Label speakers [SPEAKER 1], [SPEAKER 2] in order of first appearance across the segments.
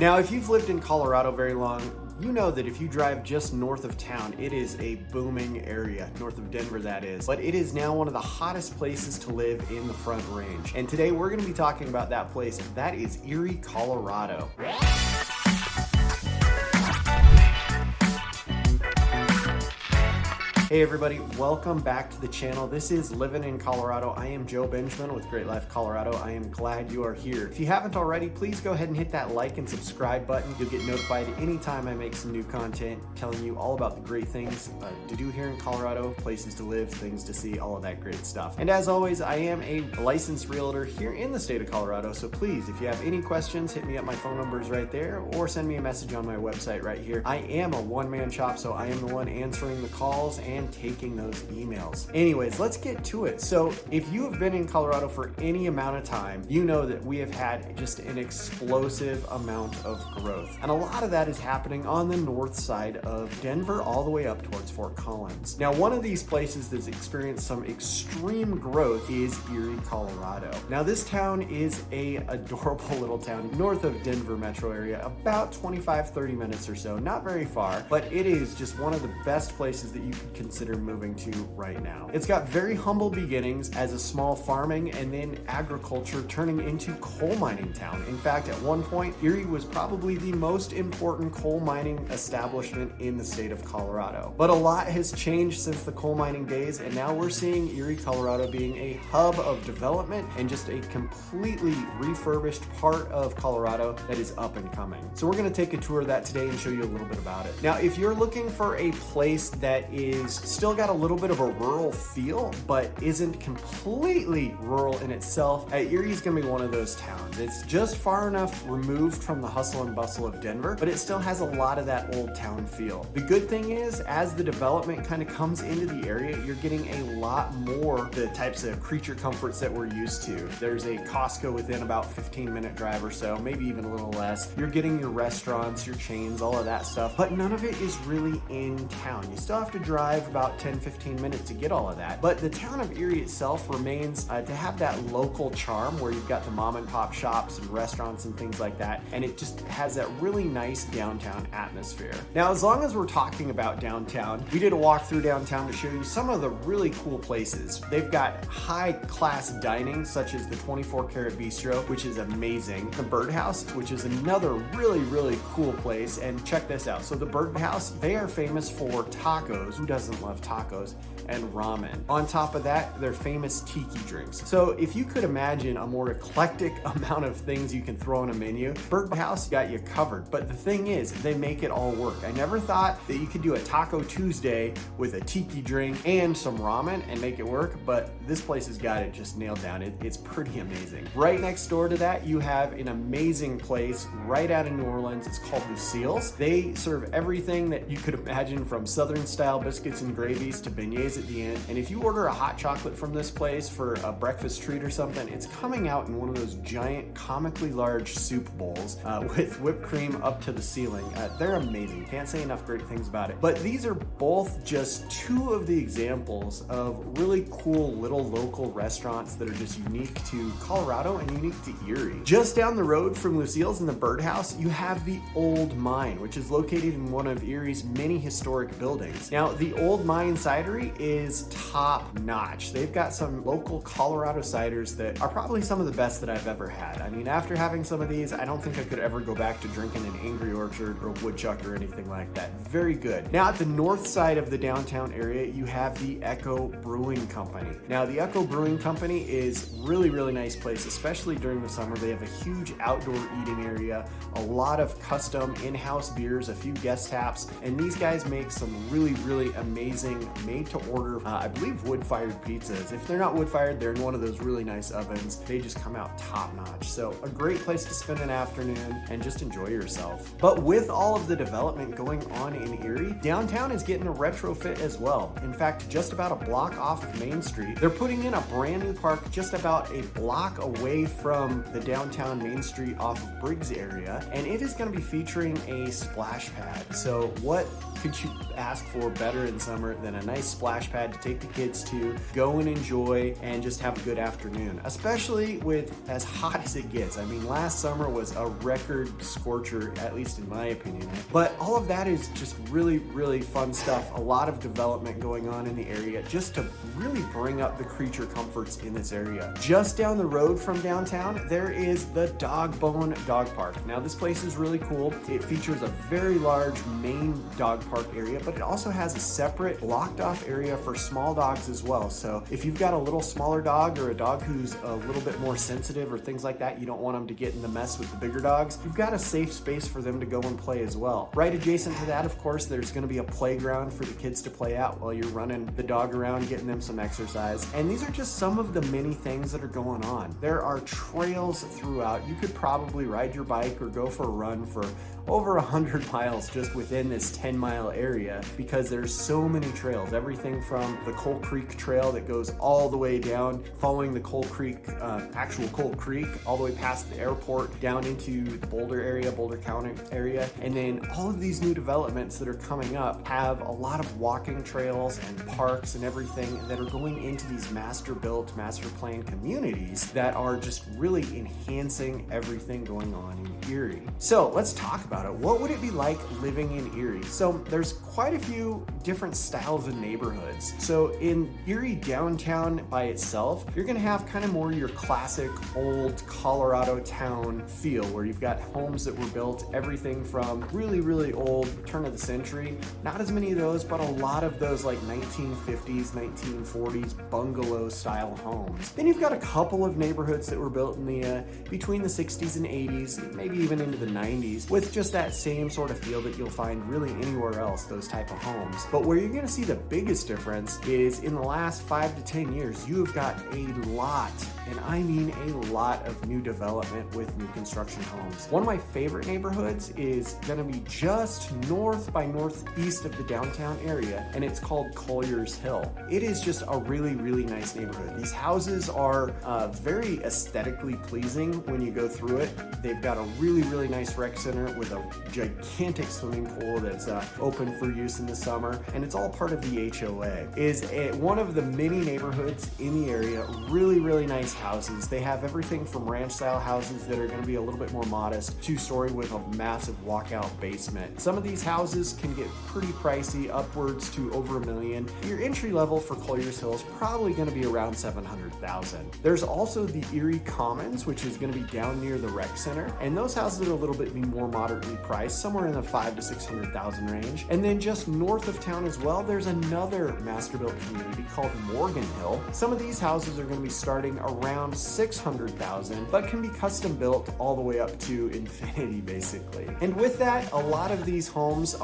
[SPEAKER 1] Now, if you've lived in Colorado very long, you know that if you drive just north of town, it is a booming area, north of Denver that is. But it is now one of the hottest places to live in the Front Range. And today we're gonna be talking about that place. That is Erie, Colorado. Hey everybody, welcome back to the channel. This is Living in Colorado. I am Joe Benjamin with Great Life Colorado. I am glad you are here. If you haven't already, please go ahead and hit that like and subscribe button. You'll get notified anytime I make some new content telling you all about the great things to do here in Colorado, places to live, things to see, all of that great stuff. And as always, I am a licensed realtor here in the state of Colorado. So please, if you have any questions, hit me up. My phone number is right there, or send me a message on my website right here. I am a one-man shop, so I am the one answering the calls and taking those emails. Anyways, let's get to it. So if you have been in Colorado for any amount of time, you know that we have had just an explosive amount of growth. And a lot of that is happening on the north side of Denver all the way up towards Fort Collins. Now, one of these places that's experienced some extreme growth is Erie, Colorado. Now, this town is a adorable little town north of Denver metro area, about 25-30 minutes or so, not very far, but it is just one of the best places that you could consider moving to right now. It's got very humble beginnings as a small farming and then agriculture turning into coal mining town. In fact, at one point, Erie was probably the most important coal mining establishment in the state of Colorado. But a lot has changed since the coal mining days, and now we're seeing Erie, Colorado being a hub of development and just a completely refurbished part of Colorado that is up and coming. So we're gonna take a tour of that today and show you a little bit about it. Now, if you're looking for a place that is still got a little bit of a rural feel, but isn't completely rural in itself, Erie's gonna be one of those towns. It's just far enough removed from the hustle and bustle of Denver, but it still has a lot of that old town feel. The good thing is, as the development kind of comes into the area, you're getting a lot more the types of creature comforts that we're used to. There's a Costco within about 15-minute drive or so, maybe even a little less. You're getting your restaurants, your chains, all of that stuff, but none of it is really in town. You still have to drive about 10-15 minutes to get all of that. But the town of Erie itself remains to have that local charm where you've got the mom and pop shops and restaurants and things like that. And it just has that really nice downtown atmosphere. Now, as long as we're talking about downtown, we did a walk through downtown to show you some of the really cool places. They've got high class dining, such as the 24 Karat Bistro, which is amazing. The Birdhouse, which is another really cool place. And check this out. So the Birdhouse, they are famous for tacos. Who doesn't love tacos? And ramen. On top of that, they're famous tiki drinks. So if you could imagine a more eclectic amount of things you can throw on a menu, Birdhouse got you covered. But the thing is, they make it all work. I never thought that you could do a Taco Tuesday with a tiki drink and some ramen and make it work, but this place has got it just nailed down. It's pretty amazing. Right next door to that, you have an amazing place right out of New Orleans. It's called Lucille's. They serve everything that you could imagine, from Southern style biscuits and gravies to beignets at the end. And if you order a hot chocolate from this place for a breakfast treat or something, it's coming out in one of those giant, comically large soup bowls with whipped cream up to the ceiling. They're amazing. Can't say enough great things about it. But these are both just two of the examples of really cool little local restaurants that are just unique to Colorado and unique to Erie. Just down the road from Lucille's and the Birdhouse, you have the Old Mine, which is located in one of Erie's many historic buildings. Now, the Old Mine Cidery is top notch. They've got some local Colorado ciders that are probably some of the best that I've ever had. I mean, after having some of these, I don't think I could ever go back to drinking an Angry Orchard or Woodchuck or anything like that. Very good. Now, at the north side of the downtown area, you have the Echo Brewing Company. Now, the Echo Brewing Company is really nice place, especially during the summer. They have a huge outdoor eating area, a lot of custom in-house beers, a few guest taps, and these guys make some really amazing made-to-order, I believe, wood-fired pizzas. If they're not wood-fired, they're in one of those really nice ovens. They just come out top-notch. So a great place to spend an afternoon and just enjoy yourself. But with all of the development going on in Erie, downtown is getting a retrofit as well. In fact, just about a block off of Main Street, they're putting in a brand new park just about a block away from the downtown Main Street off of Briggs area, and it is going to be featuring a splash pad. So what could you ask for better in summer than a nice splash pad to take the kids to, go and enjoy, and just have a good afternoon, especially with as hot as it gets. I mean, last summer was a record scorcher, at least in my opinion. But all of that is just really, really fun stuff. A lot of development going on in the area just to really bring up the creature comforts in this area. Just down the road from downtown, there is the Dog Bone Dog Park. Now, this place is really cool. It features a very large main dog park area, but it also has a separate blocked off area for small dogs as well. So if you've got a little smaller dog or a dog who's a little bit more sensitive or things like that, you don't want them to get in the mess with the bigger dogs, you've got a safe space for them to go and play as well. Right adjacent to that, of course, there's going to be a playground for the kids to play out while you're running the dog around, getting them some exercise. And these are just some of the many things that are going on. There are trails throughout. You could probably ride your bike or go for a run for over 100 miles just within this 10-mile area because there's so many trails. Everything from the Coal Creek Trail that goes all the way down, following the Coal Creek, actual Coal Creek, all the way past the airport, down into the Boulder area, Boulder County area. And then all of these new developments that are coming up have a lot of walking trails and parks and everything that are going into these master-built, master-planned communities that are just really enhancing everything going on in Erie. So let's talk about it. What would it be like living in Erie? So there's quite a few different styles of neighborhoods. So in Erie downtown by itself, you're gonna have kind of more your classic old Colorado town feel, where you've got homes that were built everything from really, really old, turn of the century. Not as many of those, but a lot of those like 1950s, 1940s bungalow style homes. Then you've got a couple of neighborhoods that were built in the between the 60s and 80s, maybe even into the 90s, with just that same sort of feel that you'll find really anywhere else, those type of homes. But where you're gonna see the biggest difference is in the last 5 to 10 years, you have got a lot, and I mean a lot, of new development with new construction homes. One of my favorite neighborhoods is gonna be just north by northeast of the downtown area, and it's called Collier's Hill. It is just a really, really nice neighborhood. These houses are very aesthetically pleasing when you go through it. They've got a really, really nice rec center with a gigantic swimming pool that's open for use in the summer, and it's all part of the HOA. One of the many neighborhoods in the area. Really, really nice houses. They have everything from ranch style houses that are going to be a little bit more modest, 2-story with a massive walkout basement. Some of these houses can get pretty pricey, upwards to over $1 million. Your entry level for Collier's Hill is probably going to be around $700,000. There's also the Erie Commons, which is going to be down near the rec center, and those houses are a little bit more moderately priced, somewhere in the $500,000 to $600,000 range. And then just north of town as well, there's another master-built community called Morgan Hill. Some of these houses are going to be starting around $600,000, but can be custom built all the way up to infinity, basically. And with that, a lot of these homes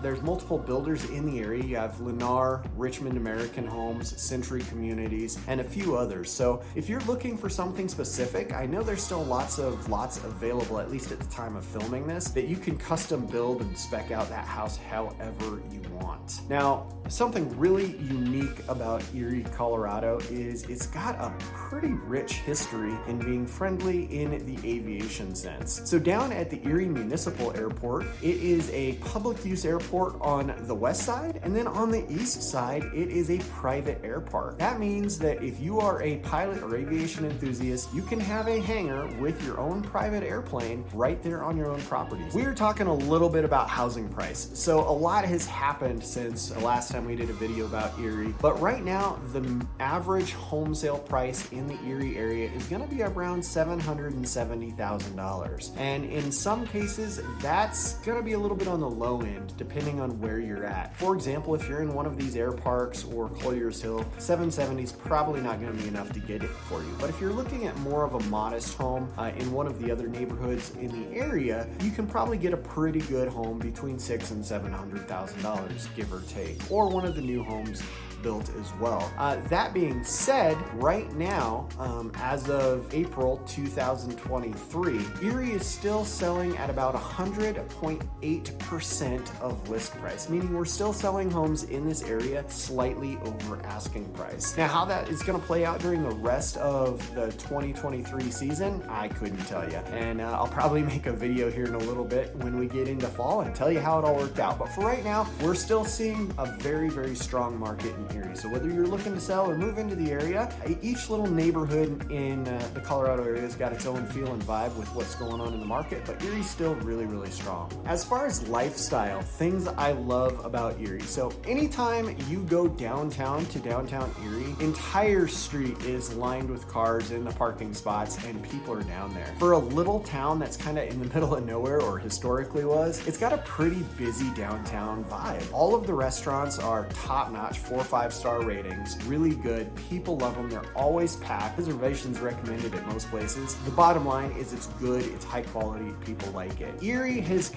[SPEAKER 1] there's multiple builders in the area. You have Lennar, Richmond American Homes, Century Communities, and a few others. So if you're looking for something specific, I know there's still lots of lots available, at least at the time of filming this, that you can custom build and spec out that house however you want. Now, something really unique about Erie, Colorado is it's got a pretty rich history in being friendly in the aviation sense. So down at the Erie Municipal Airport, it is a public use airport on the west side, and then on the east side, it is a private airport. That means that if you are a pilot or aviation enthusiast, you can have a hangar with your own private airplane right there on your own properties. We were talking a little bit about housing price. So a lot has happened since the last time we did a video about Erie, but right now the average home sale price in the Erie area is going to be around $770,000. And in some cases, that's going to be a little bit on the low end, depending on where you're at. For example, if you're in one of these air parks or Collier's Hill, 770 is probably not going to be enough to get it for you. But if you're looking at more of a modest home in one of the other neighborhoods in the area, you can probably get a pretty good home between $600,000 and $700,000, give or take. Or one of the new homes built as well. That being said, right now, as of April 2023, Erie is still selling at about 100.8% of list price, meaning we're still selling homes in this area slightly over asking price. Now, how that is going to play out during the rest of the 2023 season, I couldn't tell you. And I'll probably make a video here in a little bit when we get into fall and tell you how it all worked out. But for right now, we're still seeing a very, very strong market in Erie. So whether you're looking to sell or move into the area, each little neighborhood in the Colorado area has got its own feel and vibe with what's going on in the market, but Erie's still really, really strong. As far as lifestyle, things I love about Erie. So anytime you go downtown to downtown Erie, entire street is lined with cars in the parking spots and people are down there. For a little town that's kind of in the middle of nowhere, or historically was, it's got a pretty busy downtown vibe. All of the restaurants are top-notch, 4 or 5-star ratings, really good. People love them. They're always packed. Reservations recommended at most places. The bottom line is it's good, it's high quality, people like it. Erie has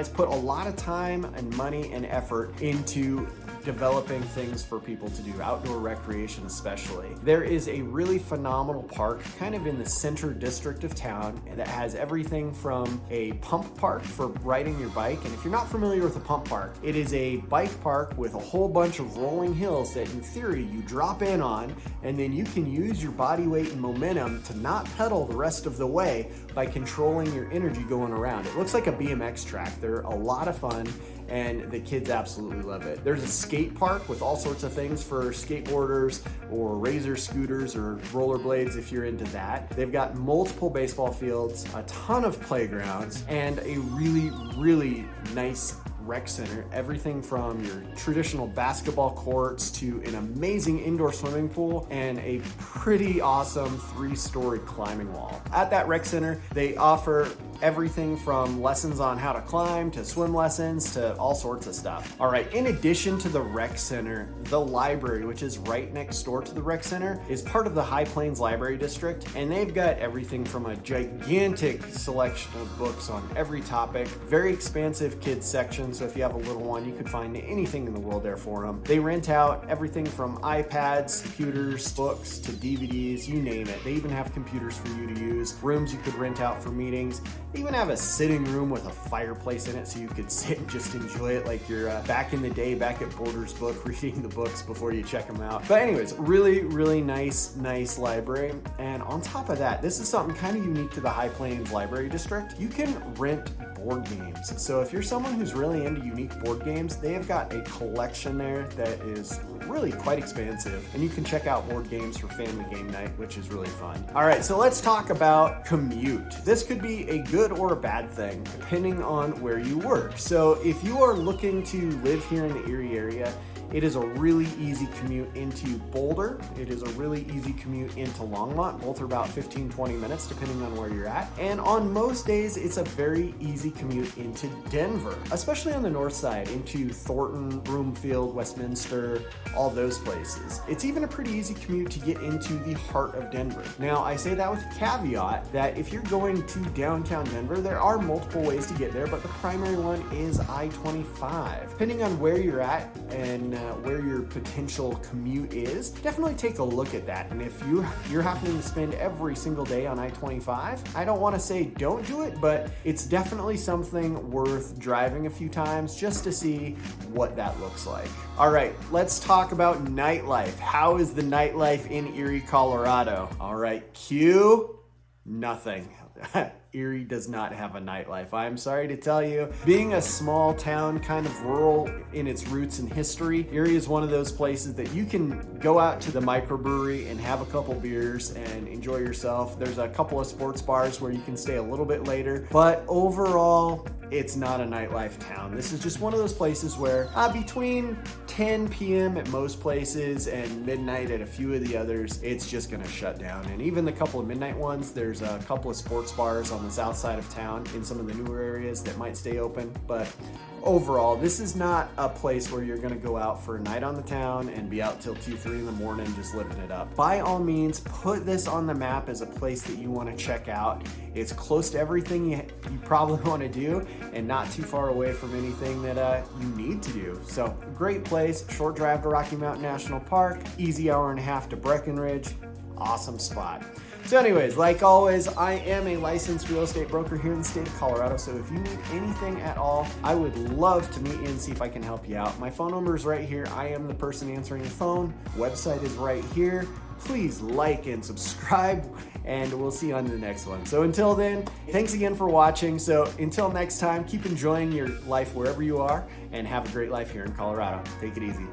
[SPEAKER 1] put a lot of time and money and effort into developing things for people to do, outdoor recreation especially. There is a really phenomenal park kind of in the center district of town that has everything from a pump park for riding your bike. And if you're not familiar with a pump park, it is a bike park with a whole bunch of rolling hills that in theory you drop in on, and then you can use your body weight and momentum to not pedal the rest of the way by controlling your energy going around. It looks like a BMX track. They're a lot of fun and the kids absolutely love it. There's a skate park with all sorts of things for skateboarders or razor scooters or rollerblades if you're into that. They've got multiple baseball fields, a ton of playgrounds, and a really, really nice rec center. Everything from your traditional basketball courts to an amazing indoor swimming pool and a pretty awesome 3-story climbing wall. At that rec center, they offer everything from lessons on how to climb to swim lessons to all sorts of stuff. All right, in addition to the rec center, the library, which is right next door to the rec center, is part of the High Plains Library District, and they've got everything from a gigantic selection of books on every topic, very expansive kids section, so if you have a little one, you could find anything in the world there for them. They rent out everything from iPads, computers, books, to DVDs, you name it. They even have computers for you to use, rooms you could rent out for meetings. They even have a sitting room with a fireplace in it so you could sit and just enjoy it like you're back in the day, back at Boulder's book, reading the books before you check them out. But anyways, really, really nice library. And on top of that, this is something kind of unique to the High Plains Library District. You can rent board games. So if you're someone who's really into unique board games, they have got a collection there that is really quite expansive, and you can check out board games for family game night, which is really fun. All right, so let's talk about commute. This could be a good or a bad thing, depending on where you work. So if you are looking to live here in the Erie area, it is a really easy commute into Boulder. It is a really easy commute into Longmont. Both are about 15-20 minutes depending on where you're at. And on most days, it's a very easy commute into Denver, especially on the north side, into Thornton, Broomfield, Westminster, all those places. It's even a pretty easy commute to get into the heart of Denver. Now, I say that with a caveat that if you're going to downtown Denver, there are multiple ways to get there, but the primary one is I-25. Depending on where you're at and where your potential commute is, definitely take a look at that. And if you're having to spend every single day on I-25, I don't want to say don't do it, but it's definitely something worth driving a few times just to see what that looks like. All right, let's talk about nightlife. How is the nightlife in Erie, Colorado? All right, cue nothing. Erie does not have a nightlife. I'm sorry to tell you. Being a small town, kind of rural in its roots and history, Erie is one of those places that you can go out to the microbrewery and have a couple beers and enjoy yourself. There's a couple of sports bars where you can stay a little bit later, but overall, it's not a nightlife town. This is just one of those places where between 10 p.m. at most places and midnight at a few of the others, it's just gonna shut down. And even the couple of midnight ones, there's a couple of sports bars on the south side of town in some of the newer areas that might stay open, but overall, this is not a place where you're gonna go out for a night on the town and be out till 2, 3 in the morning just living it up. By all means, put this on the map as a place that you wanna check out. It's close to everything you probably wanna do and not too far away from anything that you need to do. So great place, short drive to Rocky Mountain National Park, easy hour and a half to Breckenridge, awesome spot. So anyways, like always, I am a licensed real estate broker here in the state of Colorado, so if you need anything at all, I would love to meet you and see if I can help you out. My phone number is right here. I am the person answering the phone. Website is right here. Please like and subscribe, and we'll see you on the next one. So until then, thanks again for watching. So until next time, keep enjoying your life wherever you are, and have a great life here in Colorado. Take it easy.